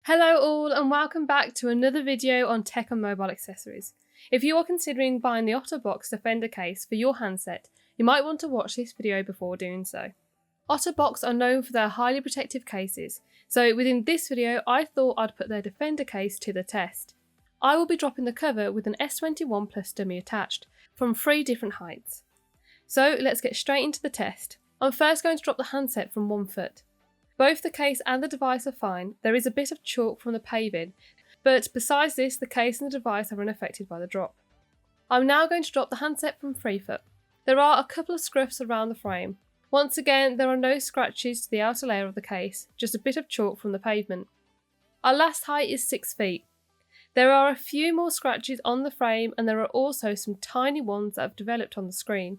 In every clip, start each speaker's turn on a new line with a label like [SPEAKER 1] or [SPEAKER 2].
[SPEAKER 1] Hello all and welcome back to another video on tech and mobile accessories. If you are considering buying the Otterbox Defender case for your handset, you might want to watch this video before doing so. Otterbox are known for their highly protective cases, so within this video I thought I'd put their Defender case to the test. I will be dropping the cover with an S21 Plus dummy attached, from 3 different heights. So let's get straight into the test. I'm first going to drop the handset from 1 foot. Both the case and the device are fine. There is a bit of chalk from the paving, but besides this, the case and the device are unaffected by the drop. I'm now going to drop the handset from 3 foot. There are a couple of scruffs around the frame. Once again, there are no scratches to the outer layer of the case, just a bit of chalk from the pavement. Our last height is 6 feet. There are a few more scratches on the frame, and there are also some tiny ones that have developed on the screen.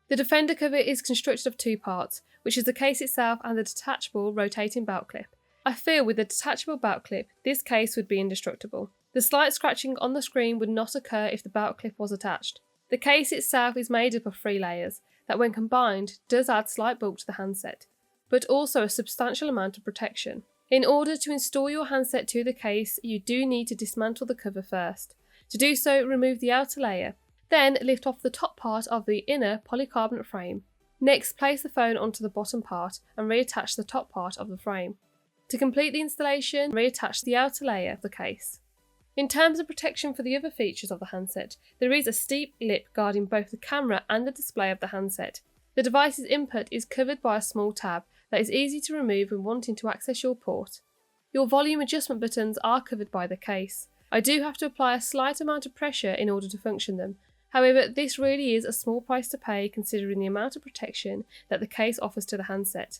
[SPEAKER 1] The Defender cover is constructed of 2 parts, which is the case itself and the detachable rotating belt clip. I feel with the detachable belt clip, this case would be indestructible. The slight scratching on the screen would not occur if the belt clip was attached. The case itself is made up of 3 layers, that when combined does add slight bulk to the handset, but also a substantial amount of protection. In order to install your handset to the case, you do need to dismantle the cover first. To do so, remove the outer layer. Then lift off the top part of the inner polycarbonate frame. Next, place the phone onto the bottom part and reattach the top part of the frame. To complete the installation, reattach the outer layer of the case. In terms of protection for the other features of the handset, there is a steep lip guarding both the camera and the display of the handset. The device's input is covered by a small tab that is easy to remove when wanting to access your port. Your volume adjustment buttons are covered by the case. I do have to apply a slight amount of pressure in order to function them. However, this really is a small price to pay considering the amount of protection that the case offers to the handset.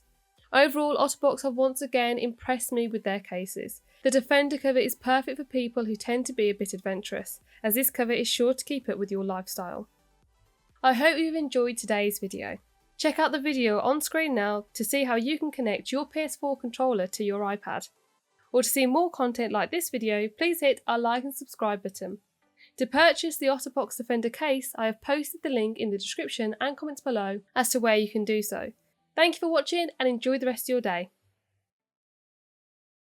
[SPEAKER 1] Overall, Otterbox have once again impressed me with their cases. The Defender cover is perfect for people who tend to be a bit adventurous, as this cover is sure to keep up with your lifestyle. I hope you've enjoyed today's video. Check out the video on screen now to see how you can connect your PS4 controller to your iPad. Or to see more content like this video, please hit our like and subscribe button. To purchase the Otterbox Defender case, I have posted the link in the description and comments below as to where you can do so. Thank you for watching and enjoy the rest of your day.